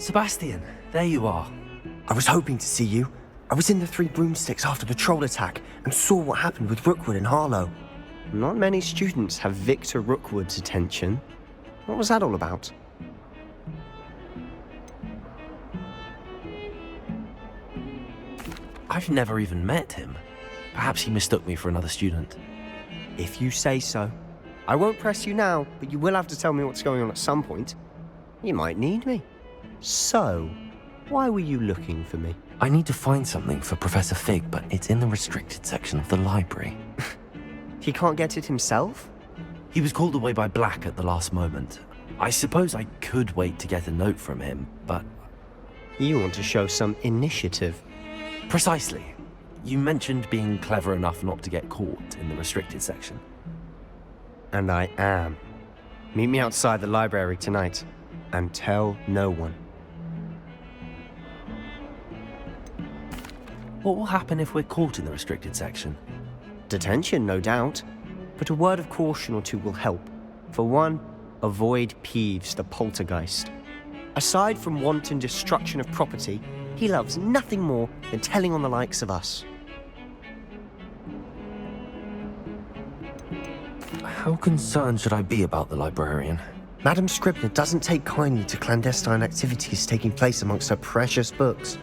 Sebastian, there you are. I was hoping to see you. I was in the Three Broomsticks after the troll attack and saw what happened with Rookwood and Harlow. Not many students have Victor Rookwood's attention. What was that all about? I've never even met him. Perhaps he mistook me for another student. If you say so. I won't press you now, but you will have to tell me what's going on at some point. You might need me. So, why were you looking for me? I need to find something for Professor Fig, but it's in the restricted section of the library. He can't get it himself? He was called away by Black at the last moment. I suppose I could wait to get a note from him, but... You want to show some initiative. Precisely. You mentioned being clever enough not to get caught in the restricted section. And I am. Meet me outside the library tonight, and tell no one. What will happen if we're caught in the restricted section? Detention, no doubt. But a word of caution or two will help. For one, avoid Peeves, the poltergeist. Aside from wanton destruction of property, he loves nothing more than telling on the likes of us. How concerned should I be about the librarian? Madame Scribner doesn't take kindly to clandestine activities taking place amongst her precious books,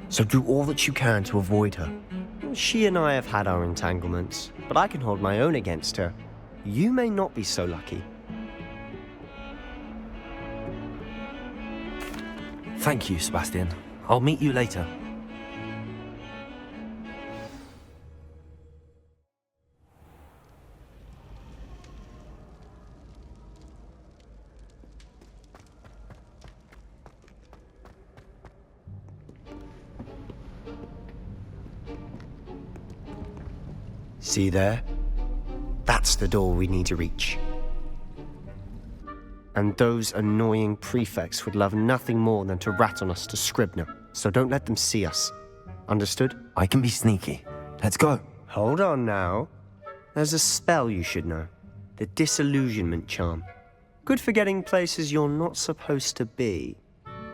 so do all that you can to avoid her. She and I have had our entanglements, but I can hold my own against her. You may not be so lucky. Thank you, Sebastian. I'll meet you later. See there? That's the door we need to reach. And those annoying prefects would love nothing more than to rat on us to Scribner, so don't let them see us. Understood? I can be sneaky. Let's go. Hold on now. There's a spell you should know. The Disillusionment Charm. Good for getting places you're not supposed to be.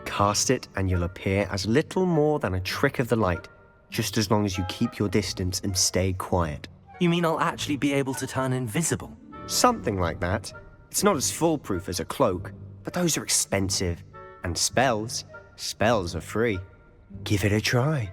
Cast it and you'll appear as little more than a trick of the light, just as long as you keep your distance and stay quiet. You mean I'll actually be able to turn invisible? Something like that. It's not as foolproof as a cloak, but those are expensive. And spells are free. Give it a try.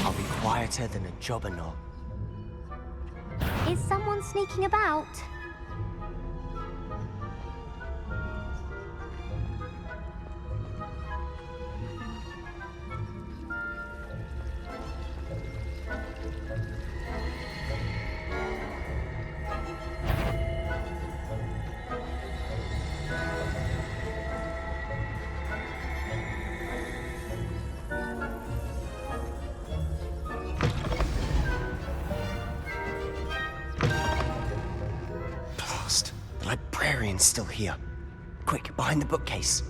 I'll be quieter than a jobberknoll. Is someone sneaking about? The librarian's still here. Quick, behind the bookcase.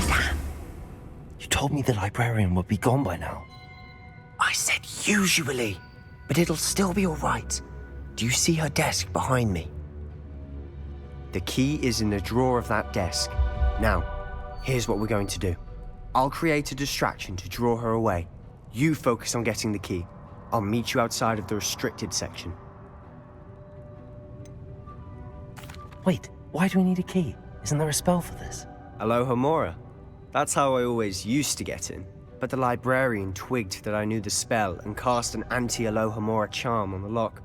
Damn! You told me the librarian would be gone by now. I said usually, but it'll still be all right. Do you see her desk behind me? The key is in the drawer of that desk. Now, here's what we're going to do. I'll create a distraction to draw her away. You focus on getting the key. I'll meet you outside of the restricted section. Wait, why do we need a key? Isn't there a spell for this? Alohomora. That's how I always used to get in. But the librarian twigged that I knew the spell and cast an anti-Alohomora charm on the lock.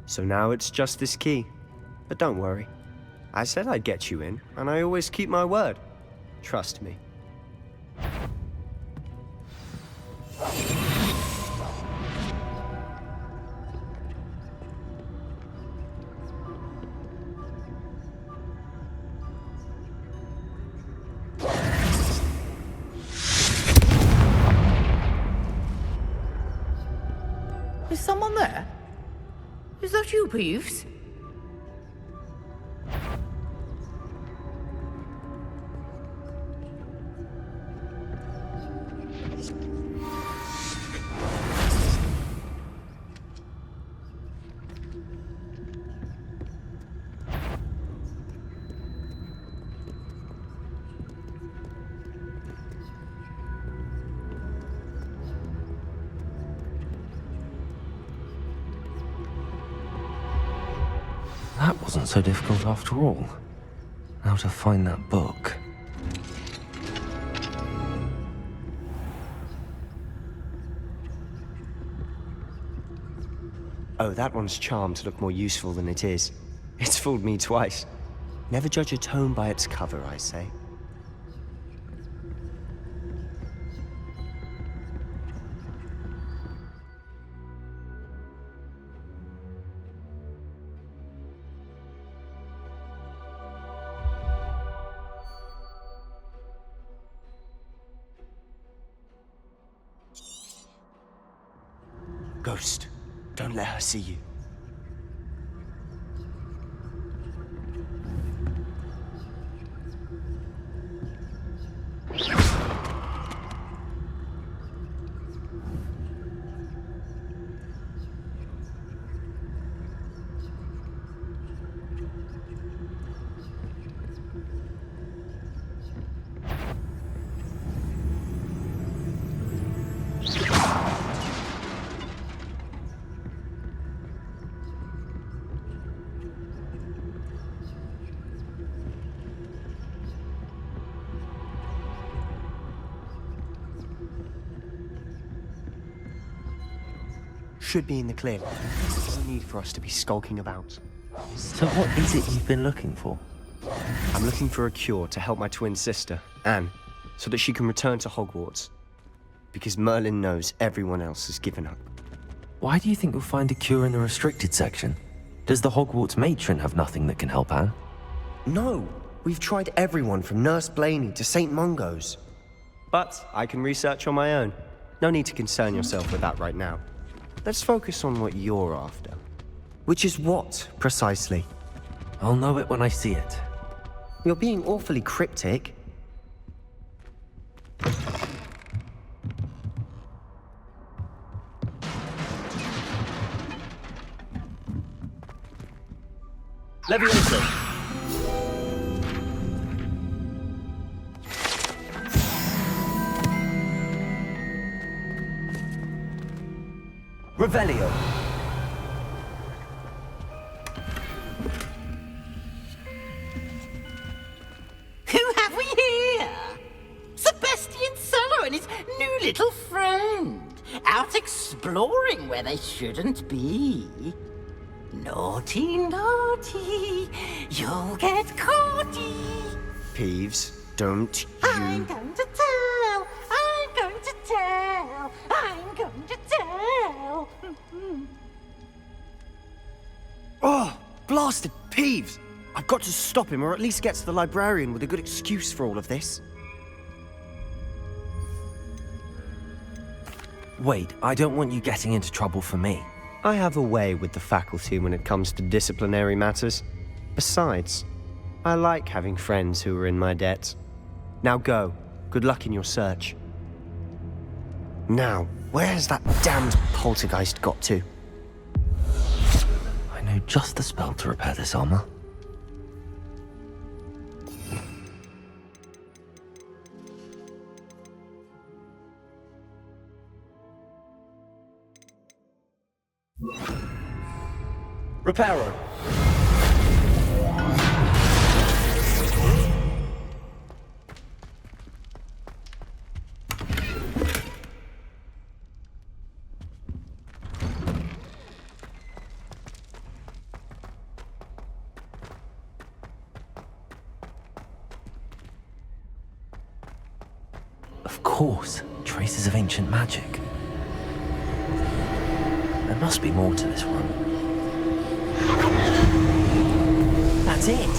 So now it's just this key. But don't worry. I said I'd get you in, and I always keep my word. Trust me. Is someone there? Is that you, Peeves? That wasn't so difficult after all. How to find that book. Oh, that one's charmed to look more useful than it is. It's fooled me twice. Never judge a tome by its cover, I say. Ghost, don't let her see you. Should be in the clear. There's no need for us to be skulking about. So what is it you've been looking for? I'm looking for a cure to help my twin sister, Anne, so that she can return to Hogwarts. Because Merlin knows everyone else has given up. Why do you think you'll find a cure in the restricted section? Does the Hogwarts matron have nothing that can help Anne? No! We've tried everyone from Nurse Blaney to St. Mungo's. But I can research on my own. No need to concern yourself with that right now. Let's focus on what you're after. Which is what, precisely? I'll know it when I see it. You're being awfully cryptic. Leviosa! Revelio. Who have we here? Sebastian Solo and his new little friend. Out exploring where they shouldn't be. Naughty, naughty. You'll get caughty. Peeves, don't I'm you... going to tell. I'm going to tell. I'm going to tell. Oh, blasted Peeves! I've got to stop him, or at least get to the librarian with a good excuse for all of this. Wait, I don't want you getting into trouble for me. I have a way with the faculty when it comes to disciplinary matters. Besides, I like having friends who are in my debt. Now go. Good luck in your search. Now, where's that damned poltergeist got to? I know just the spell to repair this armor. Reparo. Of course, traces of ancient magic. There must be more to this room. That's it.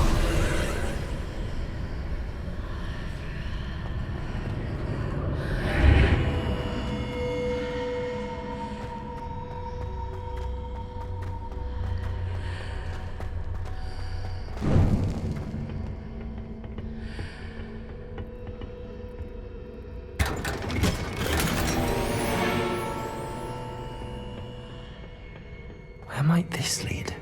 Where might this lead?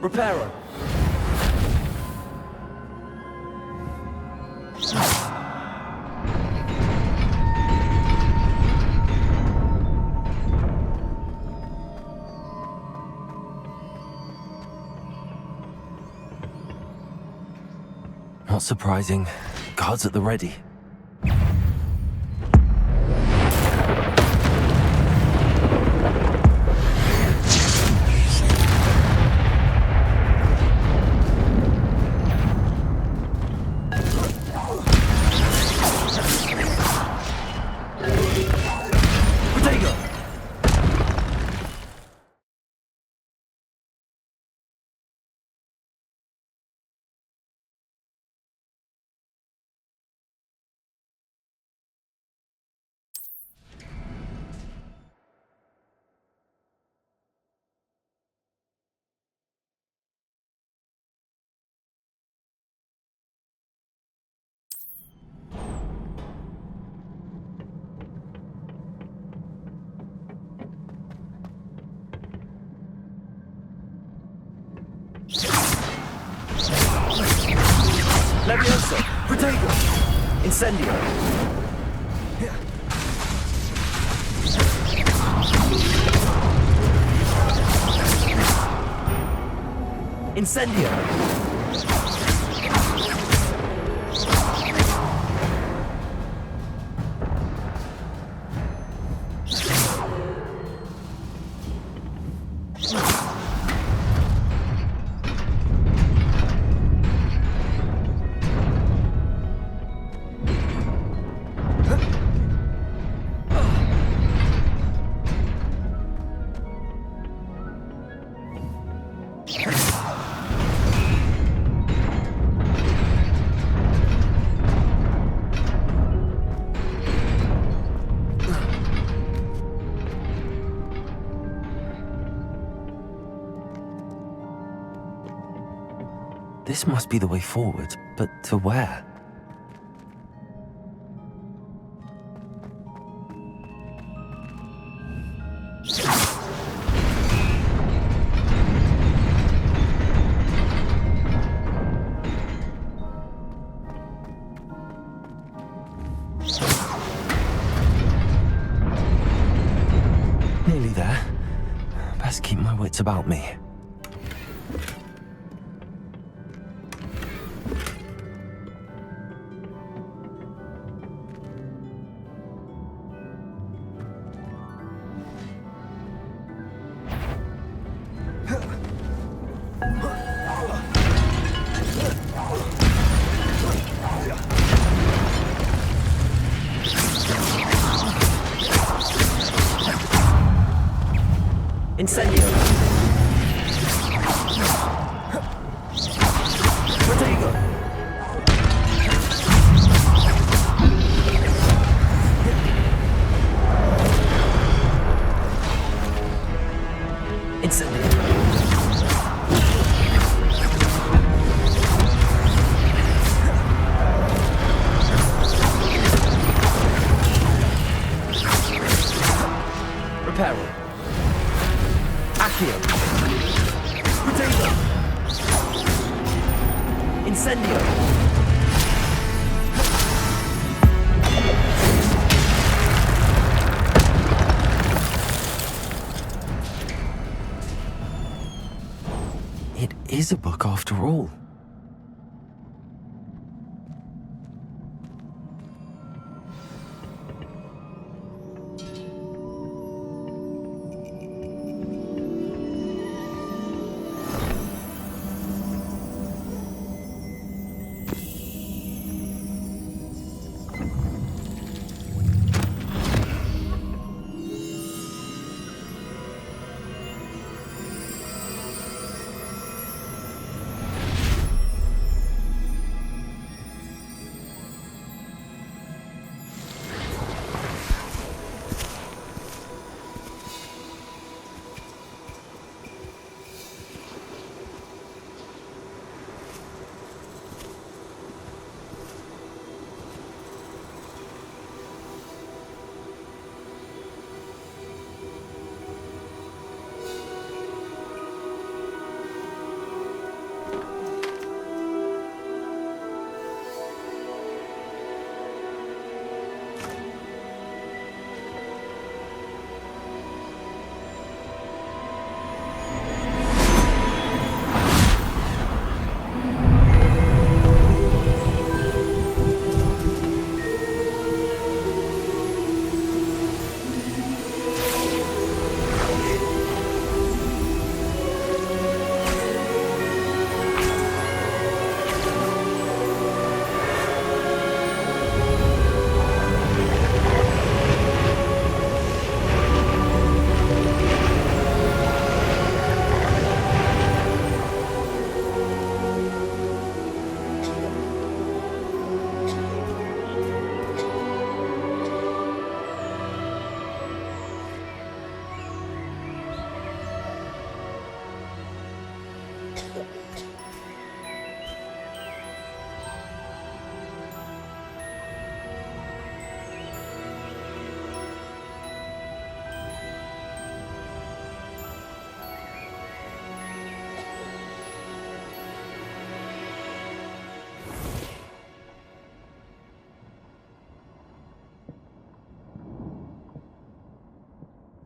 Repairer. Not surprising. Guards at the ready. Levioso. Protego. Incendio. Incendio. This must be the way forward, but to where? Nearly there. Best keep my wits about me. Incendio. Protego. Incendio. Reparo. Accio. Protego. Incendio. It is a book after all.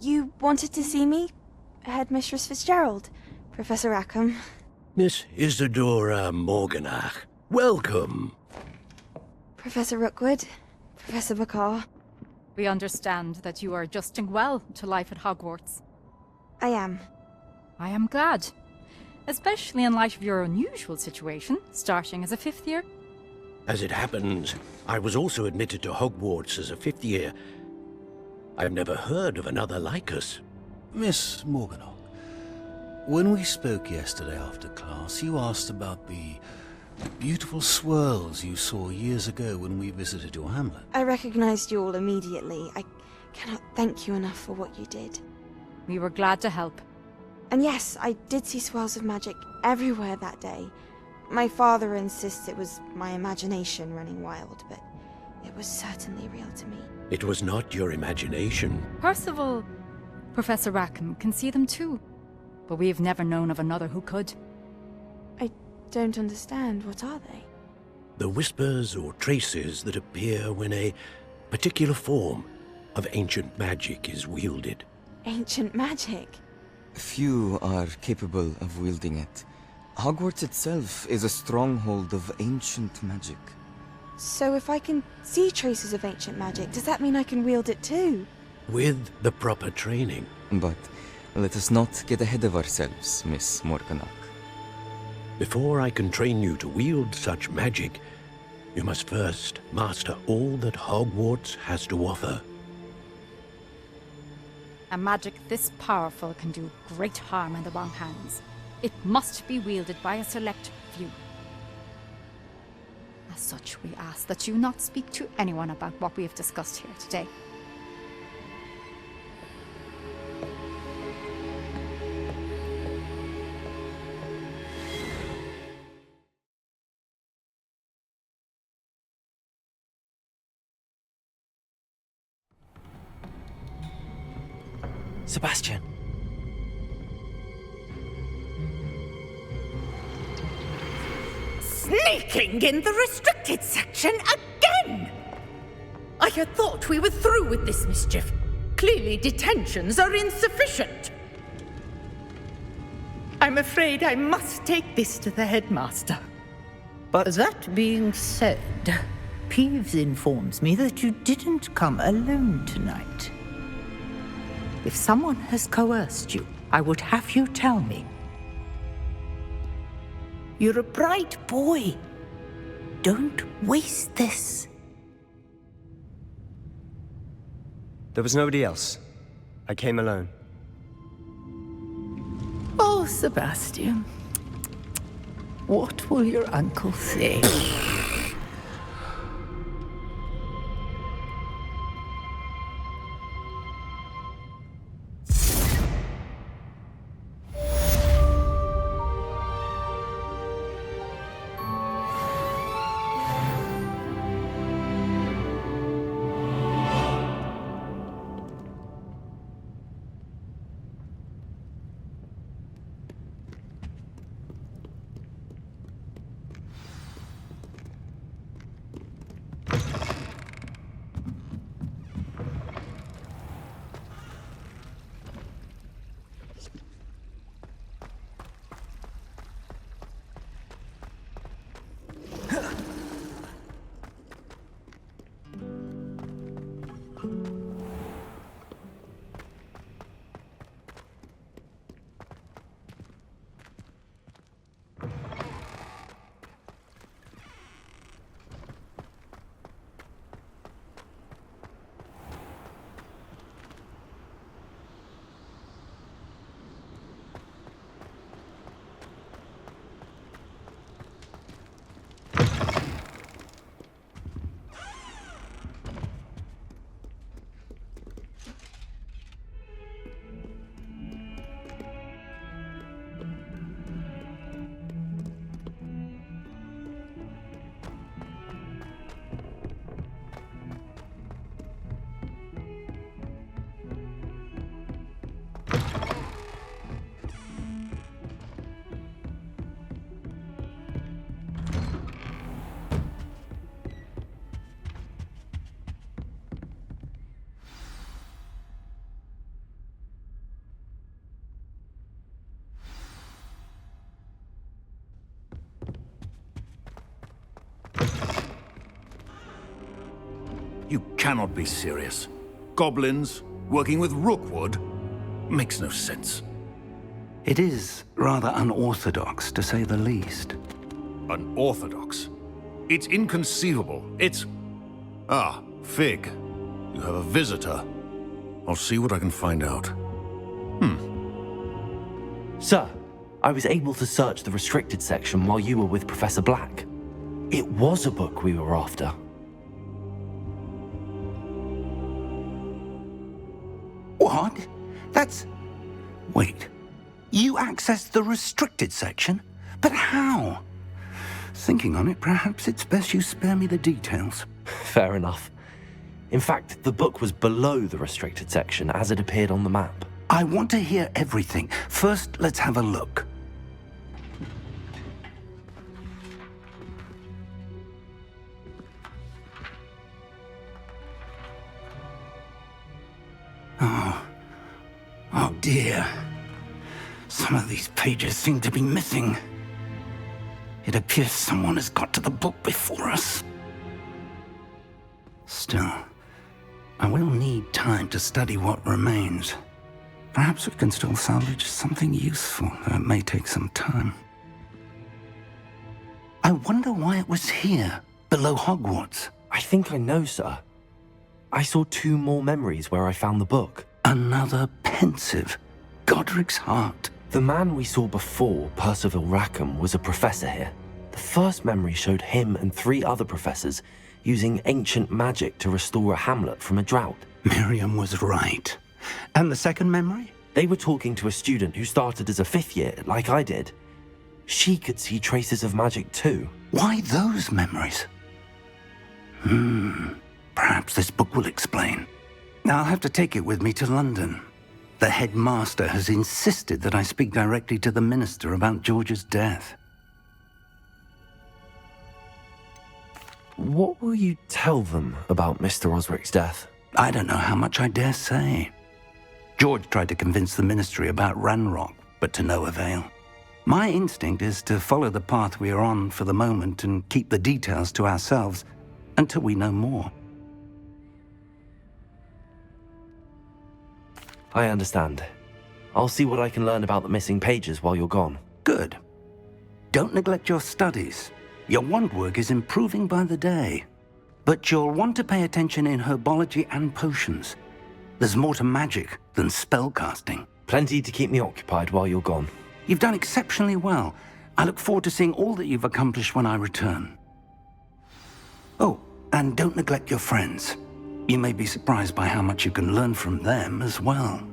You wanted to see me? Headmistress Fitzgerald, Professor Rackham. Miss Isadora Morganach, welcome. Professor Rookwood, Professor Bakar. We understand that you are adjusting well to life at Hogwarts. I am. I am glad. Especially in light of your unusual situation, starting as a 5th year. As it happens, I was also admitted to Hogwarts as a 5th year. I've never heard of another like us. Miss Morganach, when we spoke yesterday after class, you asked about the beautiful swirls you saw years ago when we visited your hamlet. I recognized you all immediately. I cannot thank you enough for what you did. We were glad to help. And yes, I did see swirls of magic everywhere that day. My father insists it was my imagination running wild, but it was certainly real to me. It was not your imagination. Percival, Professor Rackham can see them too. But we've never known of another who could. I don't understand. What are they? The whispers or traces that appear when a particular form of ancient magic is wielded. Ancient magic? Few are capable of wielding it. Hogwarts itself is a stronghold of ancient magic. So if I can see traces of ancient magic, does that mean I can wield it too? With the proper training. But let us not get ahead of ourselves, Miss Morganach. Before I can train you to wield such magic, you must first master all that Hogwarts has to offer. A magic this powerful can do great harm in the wrong hands. It must be wielded by a select few. As such, we ask that you not speak to anyone about what we have discussed here today. Sebastian. Sneaking in the restricted section again! I had thought we were through with this mischief. Clearly detentions are insufficient. I'm afraid I must take this to the headmaster. But That being said, Peeves informs me that you didn't come alone tonight. If someone has coerced you, I would have you tell me. You're a bright boy. Don't waste this. There was nobody else. I came alone. Oh, Sebastian. What will your uncle say? You cannot be serious. Goblins working with Rookwood? Makes no sense. It is rather unorthodox, to say the least. Unorthodox? It's inconceivable. It's... Ah, Fig. You have a visitor. I'll see what I can find out. Sir, I was able to search the restricted section while you were with Professor Black. It was a book we were after. What? That's... Wait. You accessed the restricted section? But how? Thinking on it, perhaps it's best you spare me the details. Fair enough. In fact, the book was below the restricted section as it appeared on the map. I want to hear everything. First, let's have a look. Oh dear. Some of these pages seem to be missing. It appears someone has got to the book before us. Still, I will need time to study what remains. Perhaps we can still salvage something useful, though it may take some time. I wonder why it was here, below Hogwarts. I think I know, sir. I saw 2 more memories where I found the book. Another pensive. Godric's heart. The man we saw before, Percival Rackham, was a professor here. The first memory showed him and 3 other professors using ancient magic to restore a hamlet from a drought. Miriam was right. And the second memory? They were talking to a student who started as a 5th year, like I did. She could see traces of magic too. Why those memories? Perhaps this book will explain. Now I'll have to take it with me to London. The headmaster has insisted that I speak directly to the minister about George's death. What will you tell them about Mr. Osric's death? I don't know how much I dare say. George tried to convince the ministry about Ranrock, but to no avail. My instinct is to follow the path we are on for the moment and keep the details to ourselves until we know more. I understand. I'll see what I can learn about the missing pages while you're gone. Good. Don't neglect your studies. Your wand work is improving by the day. But you'll want to pay attention in herbology and potions. There's more to magic than spellcasting. Plenty to keep me occupied while you're gone. You've done exceptionally well. I look forward to seeing all that you've accomplished when I return. Oh, and don't neglect your friends. You may be surprised by how much you can learn from them as well.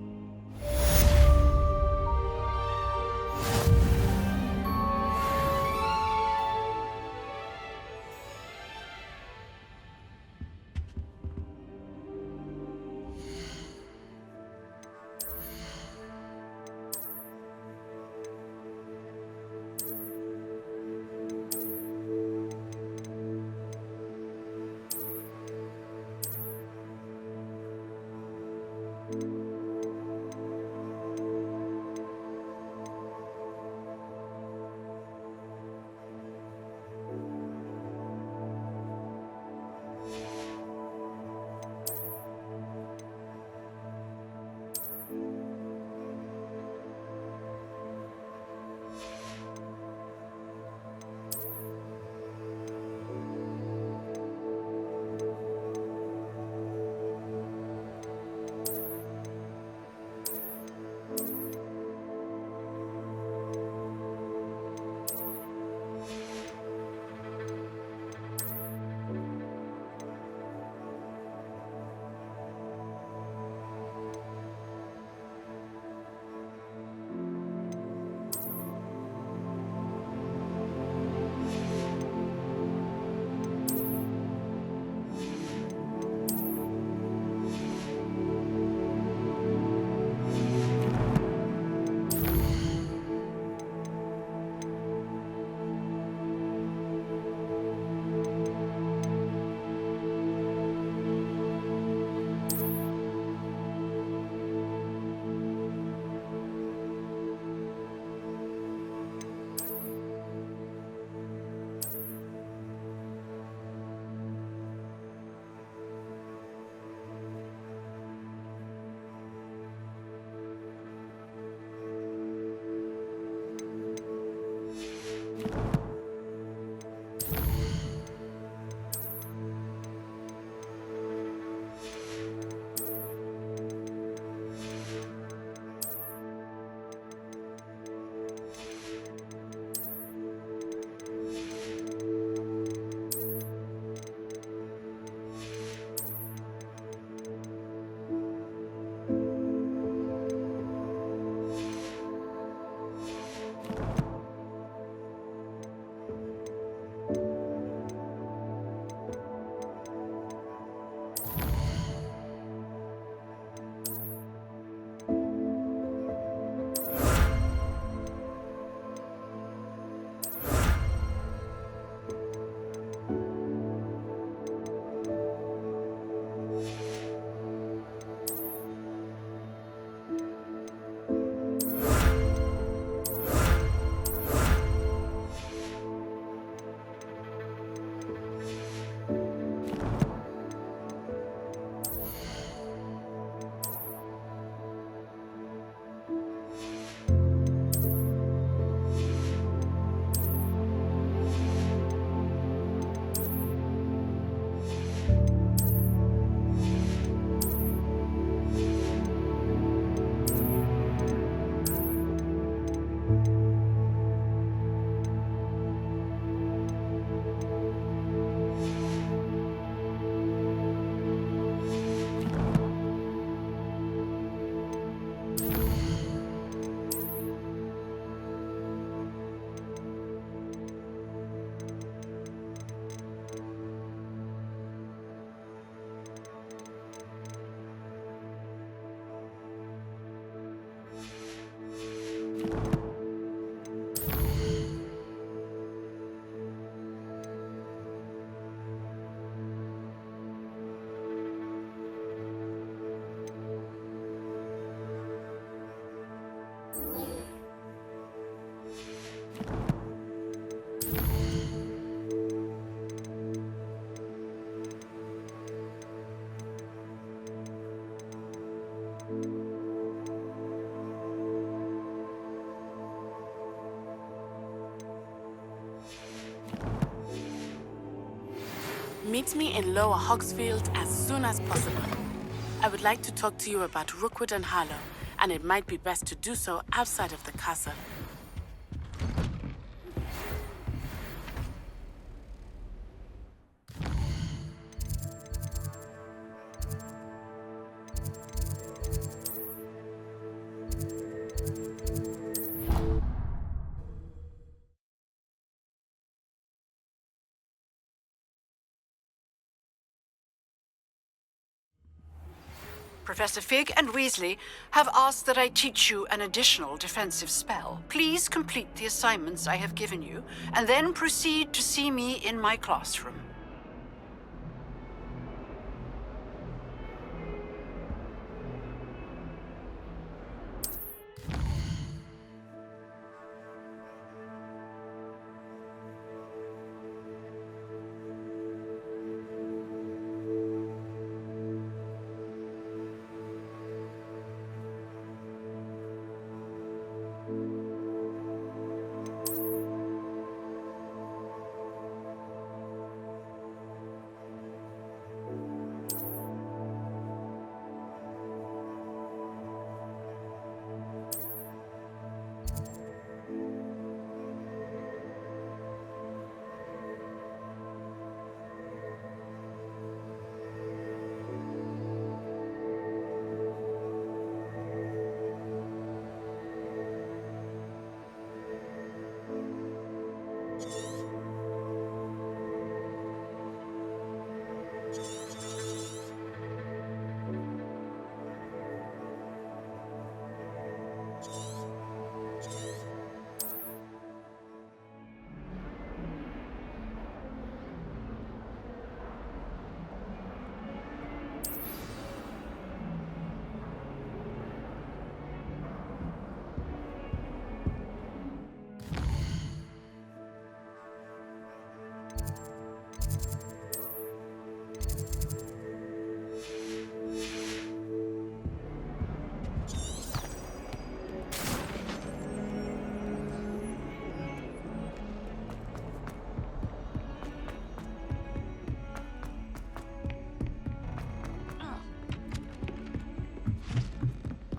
Meet me in Lower Hogsfield as soon as possible. I would like to talk to you about Rookwood and Harlow, and it might be best to do so outside of the castle. Professor Fig and Weasley have asked that I teach you an additional defensive spell. Please complete the assignments I have given you, and then proceed to see me in my classroom.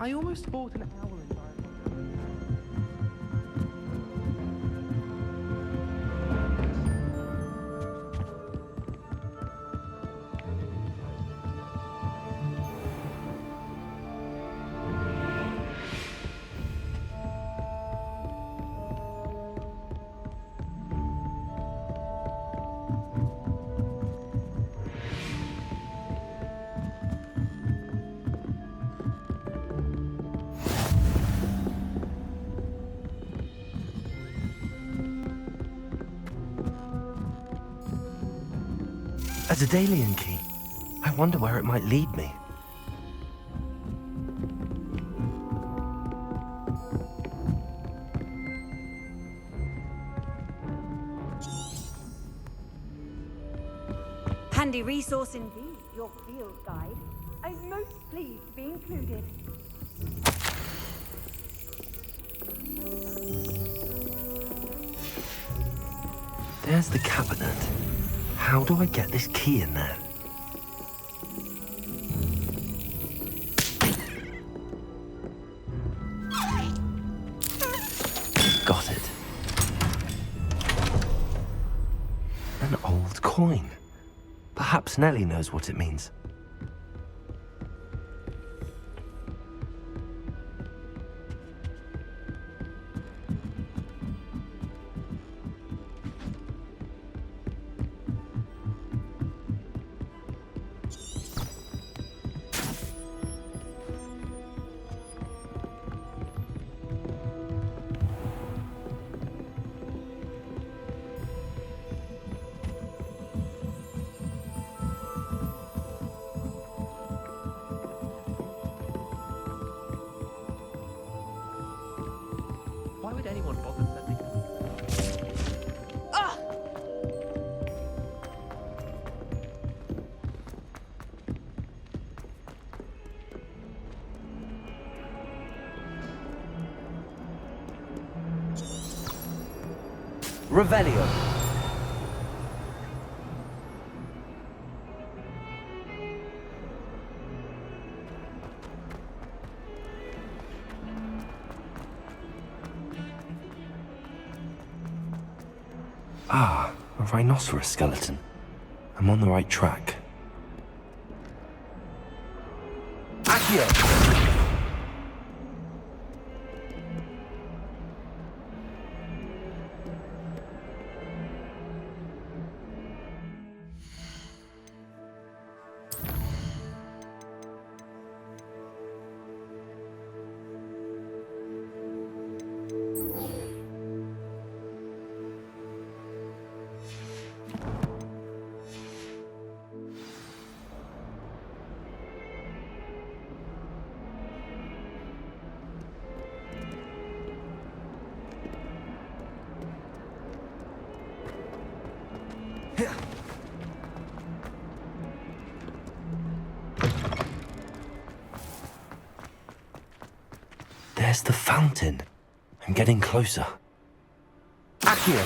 I almost bought an owl in A Daedalian key. I wonder where it might lead me. Handy resource indeed, your field guide. I'm most pleased to be included. There's the cabinet. How do I get this key in there? Got it. An old coin. Perhaps Nellie knows what it means. Revelio. Ah, a rhinoceros skeleton. I'm on the right track. Accio. There's the fountain. I'm getting closer. Accio.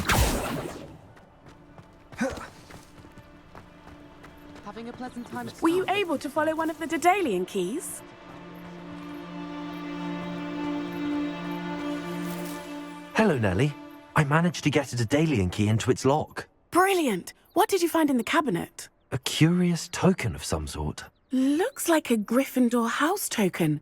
Having a pleasant time. Were you able to follow one of the Daedalian keys? Hello, Nellie. I managed to get a Daedalian key into its lock. Brilliant. What did you find in the cabinet? A curious token of some sort. Looks like a Gryffindor house token.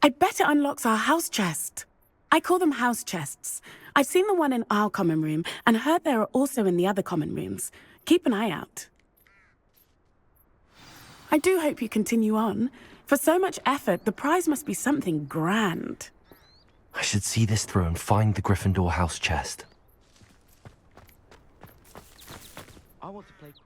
I bet it unlocks our house chest. I call them house chests. I've seen the one in our common room and heard there are also in the other common rooms. Keep an eye out. I do hope you continue on. For so much effort, the prize must be something grand. I should see this through and find the Gryffindor house chest.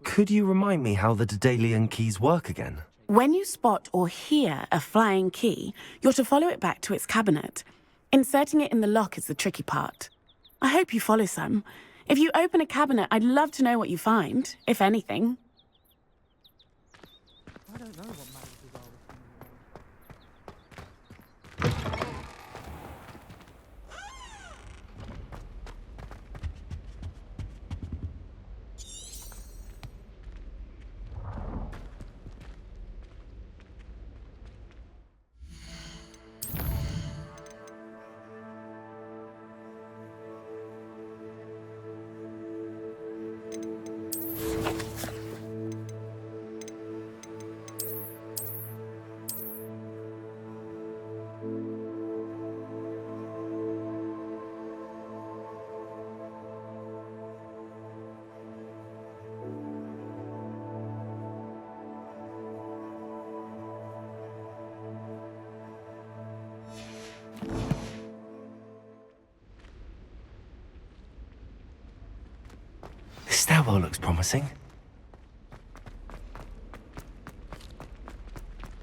Could you remind me how the Daedalian keys work again? When you spot or hear a flying key, you're to follow it back to its cabinet. Inserting it in the lock is the tricky part. I hope you follow some. If you open a cabinet, I'd love to know what you find, if anything. I don't know what matters are. This stairwell looks promising.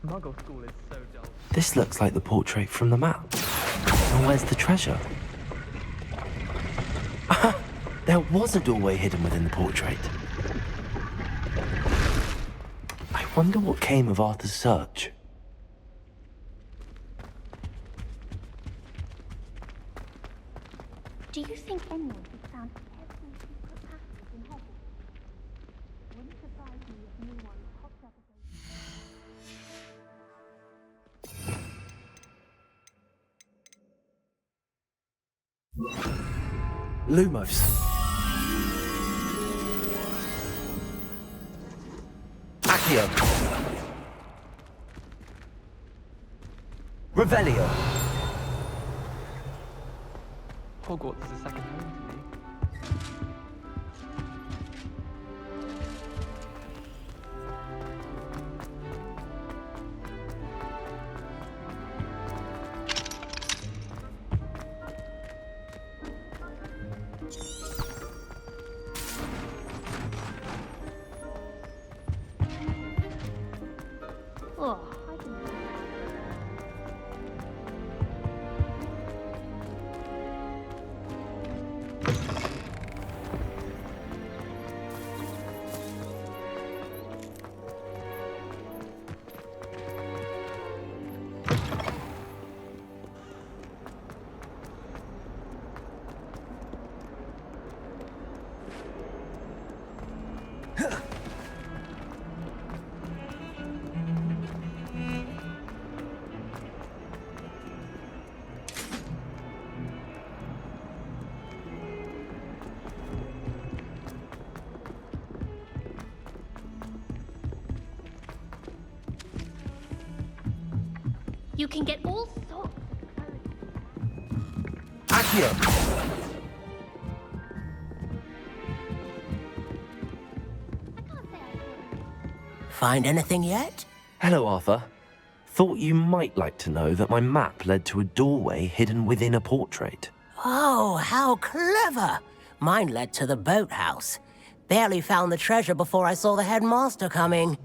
Muggle school is so dull. This looks like the portrait from the map. And where's the treasure? There was a doorway hidden within the portrait. I wonder what came of Arthur's search. Do you think anyone has found every secret passage in Hogwarts? Wouldn't surprise me if new ones popped up again. Lumos. Accio. Revelio. Hogwarts is a second home to me. Oh, I can... You can get all sorts. Accio! Find anything yet? Hello, Arthur. Thought you might like to know that my map led to a doorway hidden within a portrait. Oh, how clever! Mine led to the boathouse. Barely found the treasure before I saw the headmaster coming.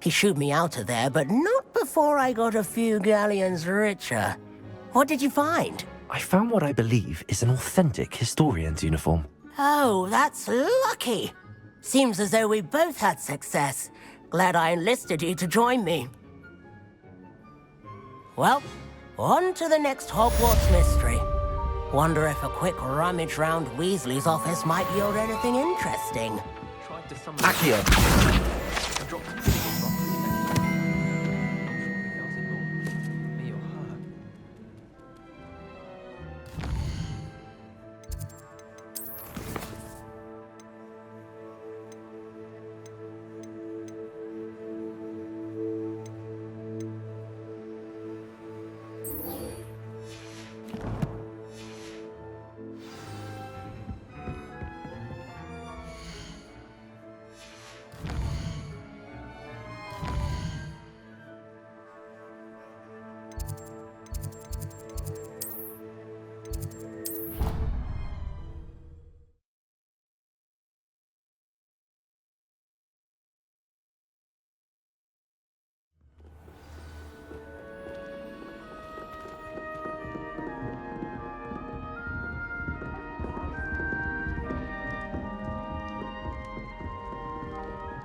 He shooed me out of there, but not before I got a few galleons richer. What did you find? I found what I believe is an authentic historian's uniform. Oh, that's lucky. Seems as though we both had success. Glad I enlisted you to join me. Well, on to the next Hogwarts mystery. Wonder if a quick rummage round Weasley's office might yield anything interesting. Accio!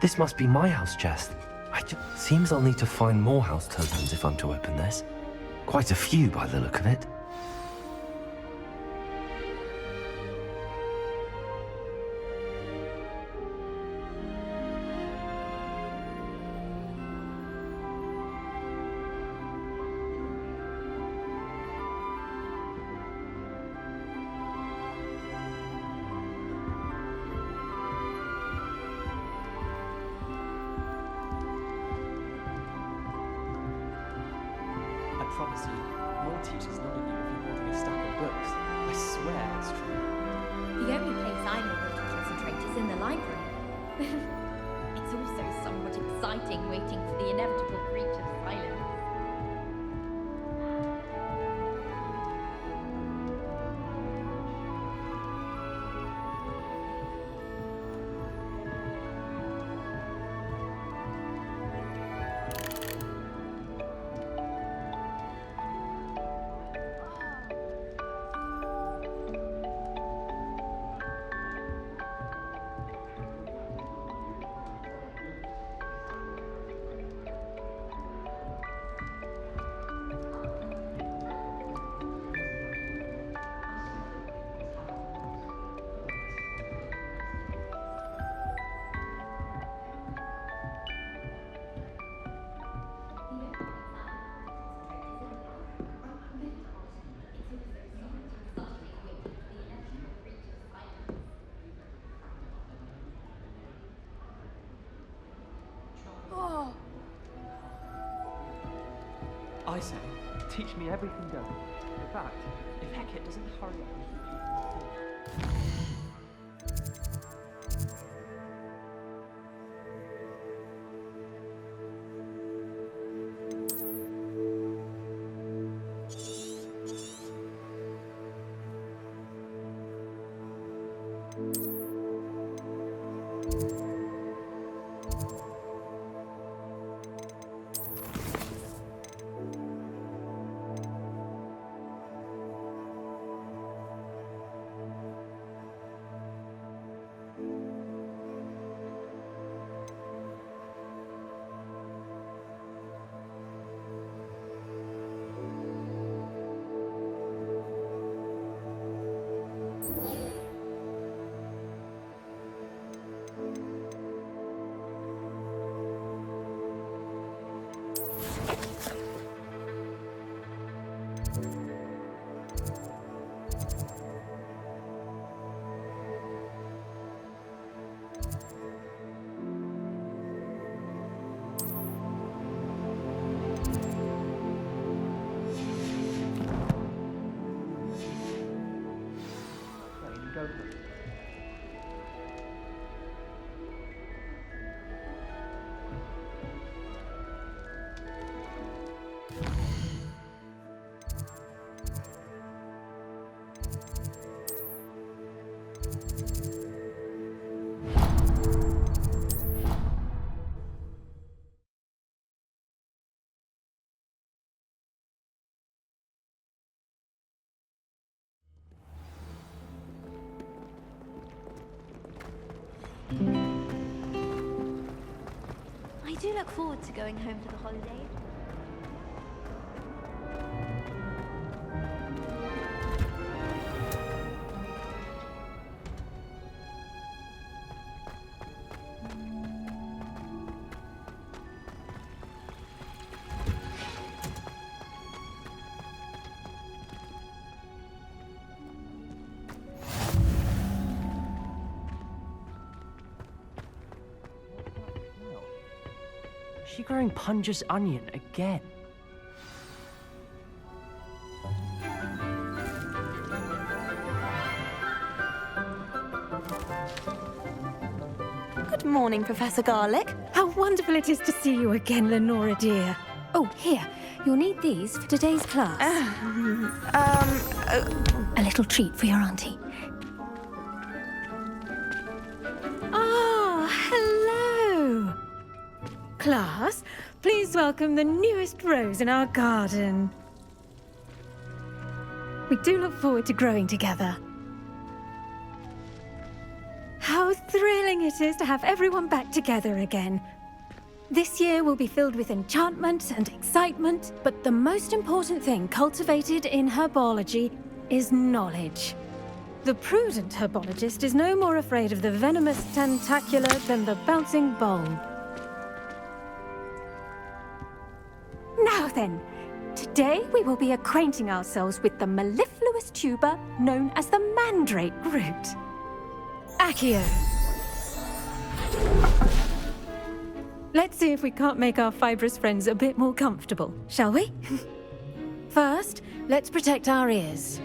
This must be my house chest. Seems I'll need to find more house tokens if I'm to open this. Quite a few by the look of it. I promise you, more teachers nod at you if you're holding a stack of books. I swear it's true. The only place I'm able to concentrate is in the library. It's also somewhat exciting waiting for the inevitable breach of silence. I say, teach me everything going. In fact, if Hecate doesn't hurry up... go home. I do look forward to going home for the holiday. Is she growing Punja's onion again? Good morning, Professor Garlick. How wonderful it is to see you again, Lenora dear. Oh, here. You'll need these for today's class. A little treat for your auntie. Ah, hello. Class, please welcome the newest rose in our garden. We do look forward to growing together. How thrilling it is to have everyone back together again. This year will be filled with enchantment and excitement, but the most important thing cultivated in herbology is knowledge. The prudent herbologist is no more afraid of the venomous tentacula than the bouncing bowl. Now then, today we will be acquainting ourselves with the mellifluous tuber known as the mandrake root. Accio. Let's see if we can't make our fibrous friends a bit more comfortable, shall we? First, let's protect our ears.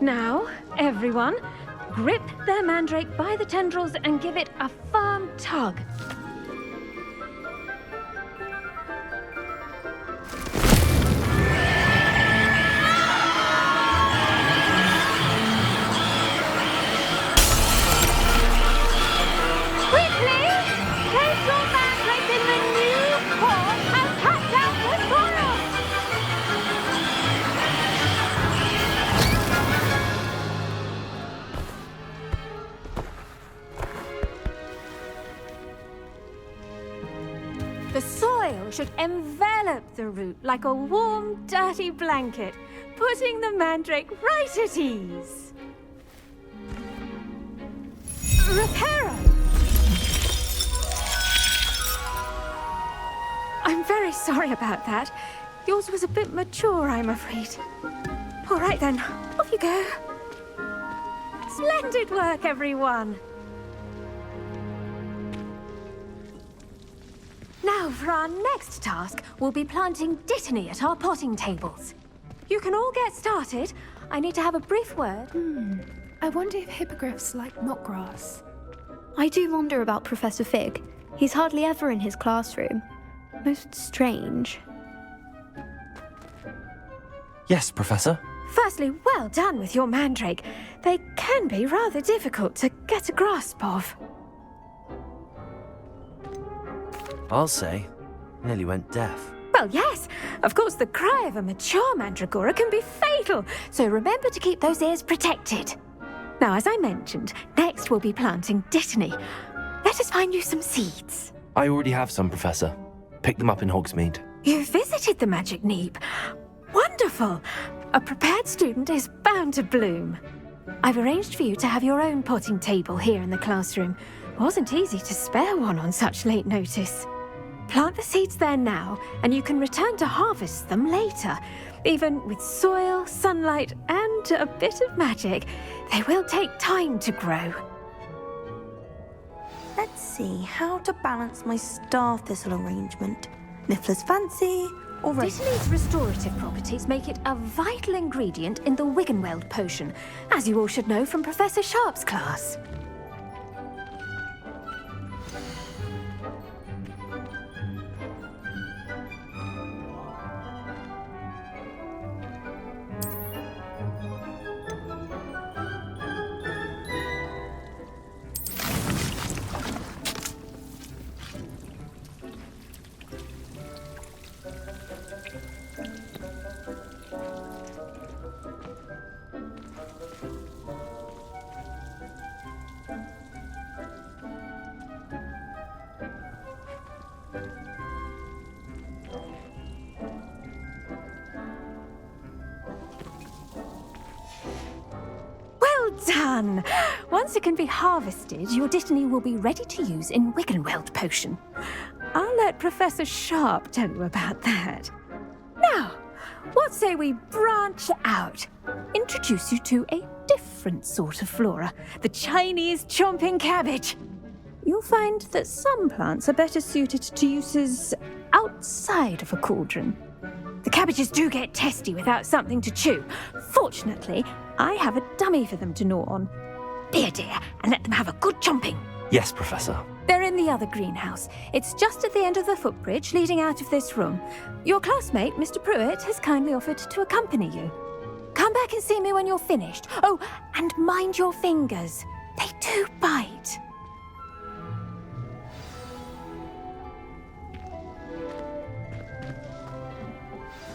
Now, everyone, grip their mandrake by the tendrils and give it a firm tug. Quickly, place your mandrake in the new pot and cut out the soil. The soil should envelop the root like a warm, dirty blanket, putting the mandrake right at ease. Reparo! I'm very sorry about that. Yours was a bit mature, I'm afraid. All right then, off you go. Splendid work, everyone. Now, for our next task, we'll be planting dittany at our potting tables. You can all get started. I need to have a brief word. I wonder if hippogriffs like knotgrass. I do wonder about Professor Fig. He's hardly ever in his classroom. Most strange. Yes, Professor. Firstly, well done with your mandrake. They can be rather difficult to get a grasp of. I'll say, nearly went deaf. Well, yes. Of course, the cry of a mature mandragora can be fatal, so remember to keep those ears protected. Now, as I mentioned, next we'll be planting dittany. Let us find you some seeds. I already have some, Professor. Picked them up in Hogsmeade. You visited the Magic Neep. Wonderful. A prepared student is bound to bloom. I've arranged for you to have your own potting table here in the classroom. Wasn't easy to spare one on such late notice. Plant the seeds there now, and you can return to harvest them later. Even with soil, sunlight, and a bit of magic, they will take time to grow. Let's see how to balance my star thistle arrangement. Niffler's fancy already. Dittany's restorative properties make it a vital ingredient in the Wiggenweld potion, as you all should know from Professor Sharp's class. Done! Once it can be harvested, your Dittany will be ready to use in Wiggenweld potion. I'll let Professor Sharp tell you about that. Now, what say we branch out? Introduce you to a different sort of flora, the Chinese chomping cabbage. You'll find that some plants are better suited to uses outside of a cauldron. The cabbages do get testy without something to chew. Fortunately, I have a dummy for them to gnaw on. Be a dear and let them have a good chomping. Yes, Professor. They're in the other greenhouse. It's just at the end of the footbridge leading out of this room. Your classmate, Mr. Pruitt, has kindly offered to accompany you. Come back and see me when you're finished. Oh, and mind your fingers. They do bite.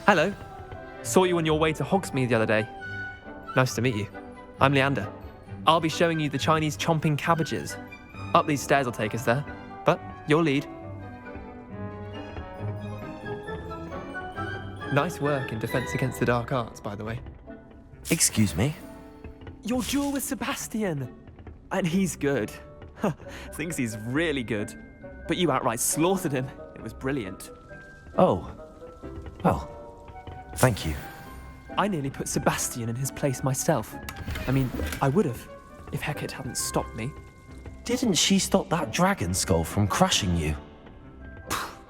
Hello. Saw you on your way to Hogsmeade the other day. Nice to meet you. I'm Leander. I'll be showing you the Chinese chomping cabbages. Up these stairs will take us there, but your lead. Nice work in Defense Against the Dark Arts, by the way. Excuse me? Your duel with Sebastian! And he's good. Thinks he's really good. But you outright slaughtered him. It was brilliant. Oh. Well, thank you. I nearly put Sebastian in his place myself. I mean, I would have, if Hecate hadn't stopped me. Didn't she stop that dragon skull from crushing you?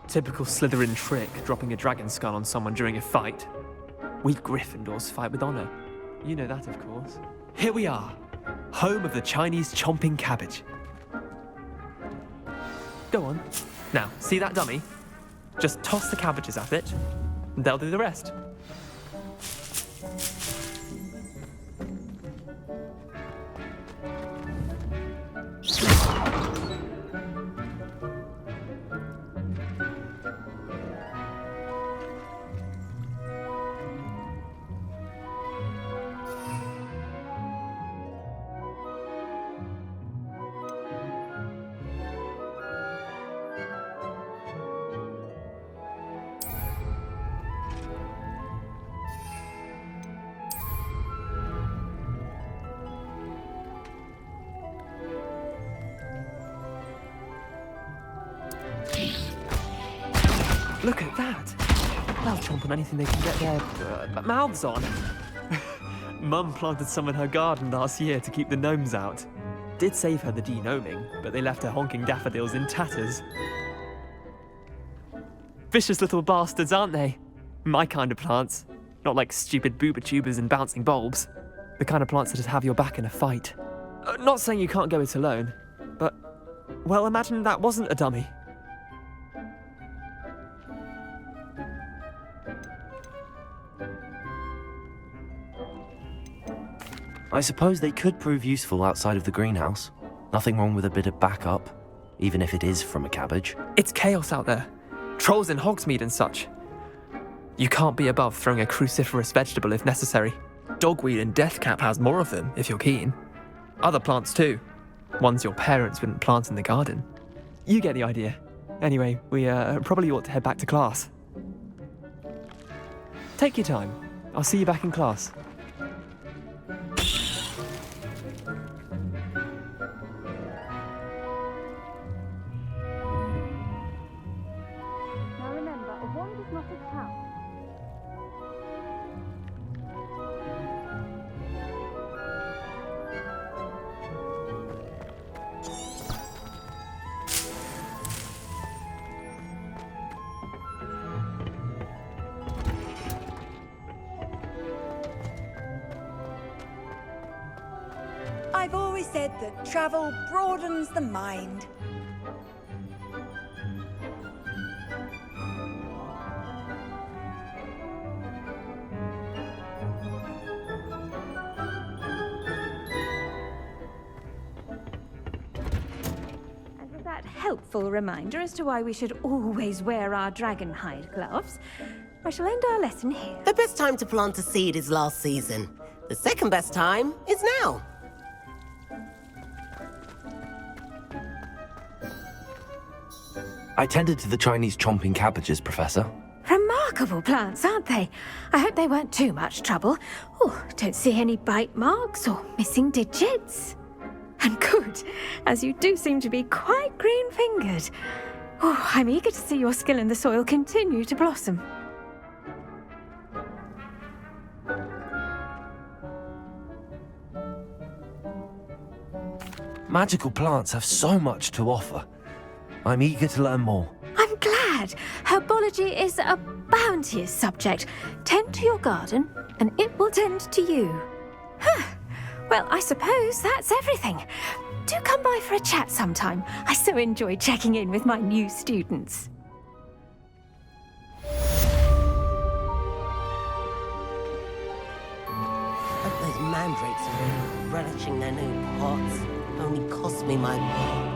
Typical Slytherin trick, dropping a dragon skull on someone during a fight. We Gryffindors fight with honor. You know that, of course. Here we are, home of the Chinese chomping cabbage. Go on. Now, see that dummy? Just toss the cabbages at it, and they'll do the rest. Look at that! They'll chomp on anything they can get their mouths on. Mum planted some in her garden last year to keep the gnomes out. Did save her the de-gnoming, but they left her honking daffodils in tatters. Vicious little bastards, aren't they? My kind of plants. Not like stupid booba tubers and bouncing bulbs. The kind of plants that'd have your back in a fight. Not saying you can't go it alone, but, well, imagine that wasn't a dummy. I suppose they could prove useful outside of the greenhouse. Nothing wrong with a bit of backup, even if it is from a cabbage. It's chaos out there. Trolls in Hogsmeade and such. You can't be above throwing a cruciferous vegetable if necessary. Dogweed and deathcap has more of them, if you're keen. Other plants too. Ones your parents wouldn't plant in the garden. You get the idea. Anyway, we probably ought to head back to class. Take your time. I'll see you back in class. Now remember, a wand is not a towel. I've always said that travel broadens the mind. And with that helpful reminder as to why we should always wear our dragon hide gloves, I shall end our lesson here. The best time to plant a seed is last season. The second best time is now. I tended to the Chinese chomping cabbages, Professor. Remarkable plants, aren't they? I hope they weren't too much trouble. Oh, don't see any bite marks or missing digits. And good, as you do seem to be quite green-fingered. Oh, I'm eager to see your skill in the soil continue to blossom. Magical plants have so much to offer. I'm eager to learn more. I'm glad. Herbology is a bounteous subject. Tend to your garden, and it will tend to you. Huh. Well, I suppose that's everything. Do come by for a chat sometime. I so enjoy checking in with my new students. Hope those mandrakes are really relishing their new pots. Only cost me my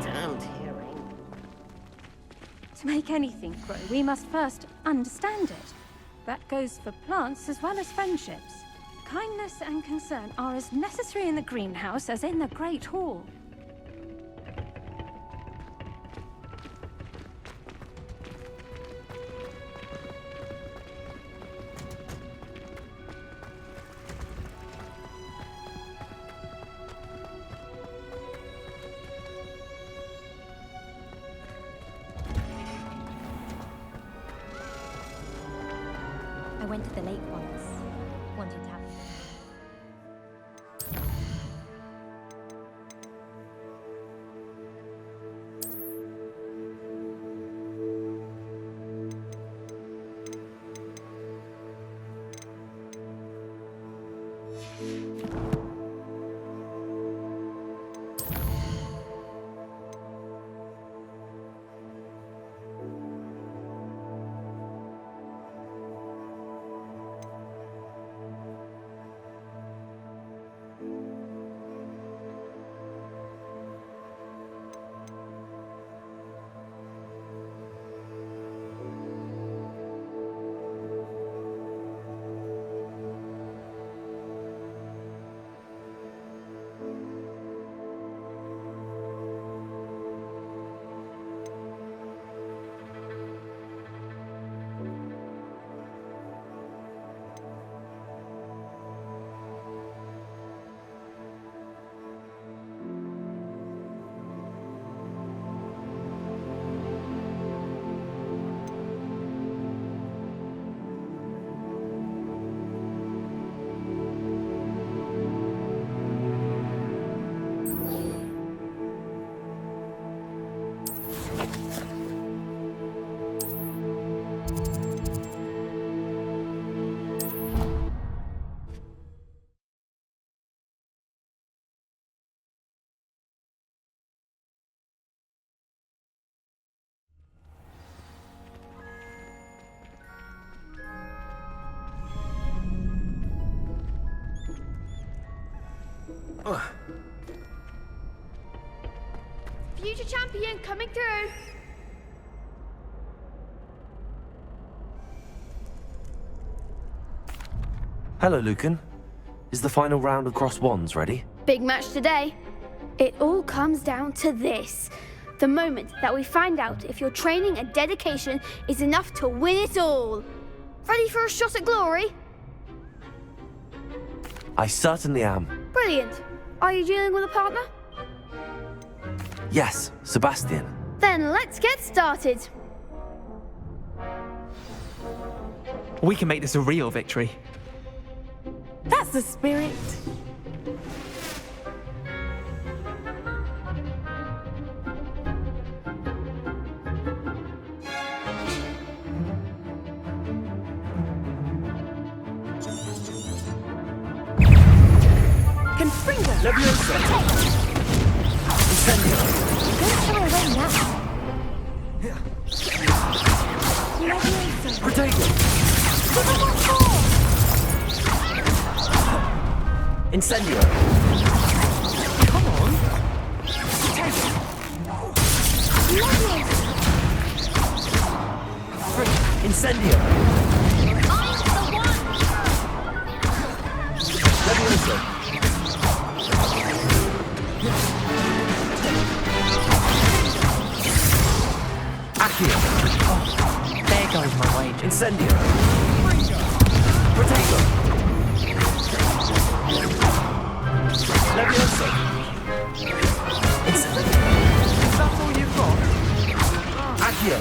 damned hearing. To make anything grow, we must first understand it. That goes for plants as well as friendships. Kindness and concern are as necessary in the greenhouse as in the Great Hall. I went to the lake once. Wanted to have... Future champion coming through. Hello, Lucan. Is the final round of Cross Wands ready? Big match today. It all comes down to this. The moment that we find out if your training and dedication is enough to win it all. Ready for a shot at glory? I certainly am. Brilliant. Are you dealing with a partner? Yes, Sebastian. Then let's get started. We can make this a real victory. That's the spirit. Confringo. Leviosa! Incendio! Don't throw away now. Protego! Incendio! Come on. Incendio! Leviosa! Accio! Oh, there goes my wage. Incendio! Protego! Leviosa! Incendio! Is that all you've got? Accio!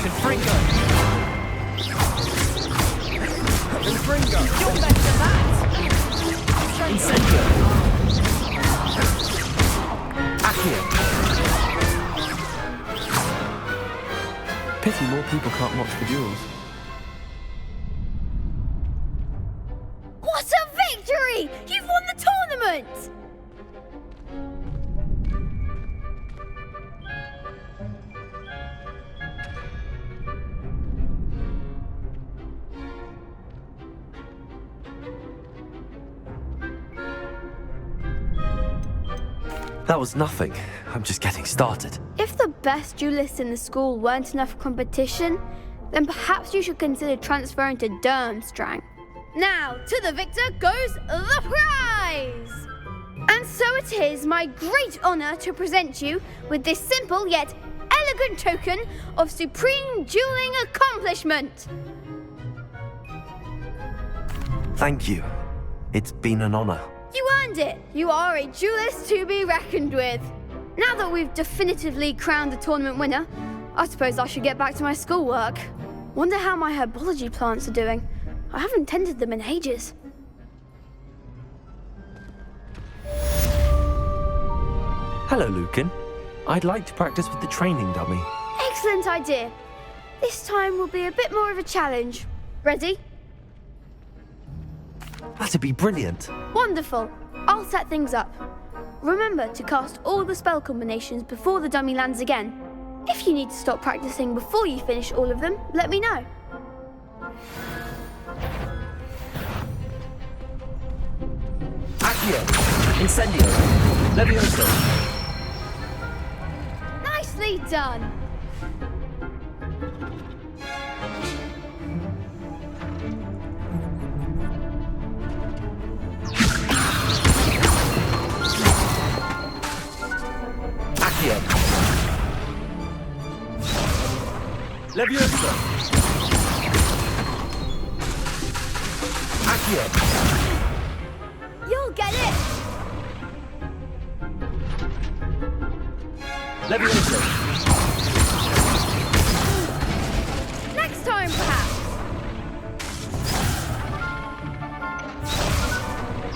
Confringo! Confringo! You're better than that! Incendio! Accio! Pity more people can't watch the duels. What a victory! You've won the tournament! That was nothing. I'm just getting started. If the best duelists in the school weren't enough competition, then perhaps you should consider transferring to Durmstrang. Now, to the victor goes the prize! And so it is my great honour to present you with this simple yet elegant token of supreme dueling accomplishment. Thank you. It's been an honor. You earned it. You are a duelist to be reckoned with. Now that we've definitively crowned the tournament winner, I suppose I should get back to my schoolwork. Wonder how my herbology plants are doing. I haven't tended them in ages. Hello, Lucan. I'd like to practice with the training dummy. Excellent idea. This time will be a bit more of a challenge. Ready? That'd be brilliant. Wonderful. I'll set things up. Remember to cast all the spell combinations before the dummy lands again. If you need to stop practicing before you finish all of them, let me know. Accio! Incendio! Leviosa! Nicely done. Accio! Leviosa! Accio! You'll get it. Leviosa! Next time, perhaps.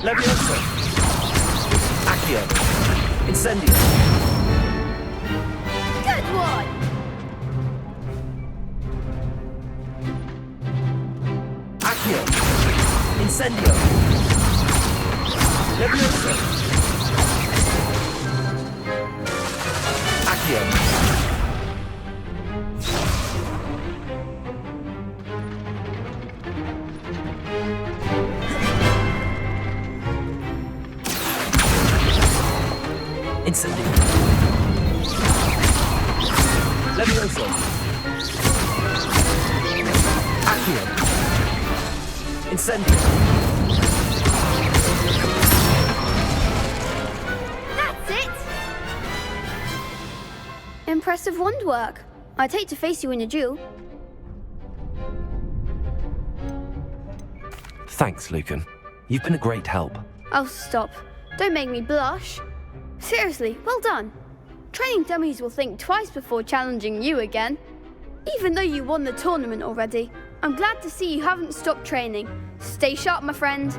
Leviosa! Accio! Incendio! Good one. Accio! Incendio! Leviosa! Accio! Incendio! Leviosa! Accio! Incendio! That's it. Impressive wand work. I'd hate to face you in a duel. Thanks, Lucan. You've been a great help. Oh, stop. Don't make me blush. Seriously, well done. Training dummies will think twice before challenging you again. Even though you won the tournament already, I'm glad to see you haven't stopped training. Stay sharp, my friend.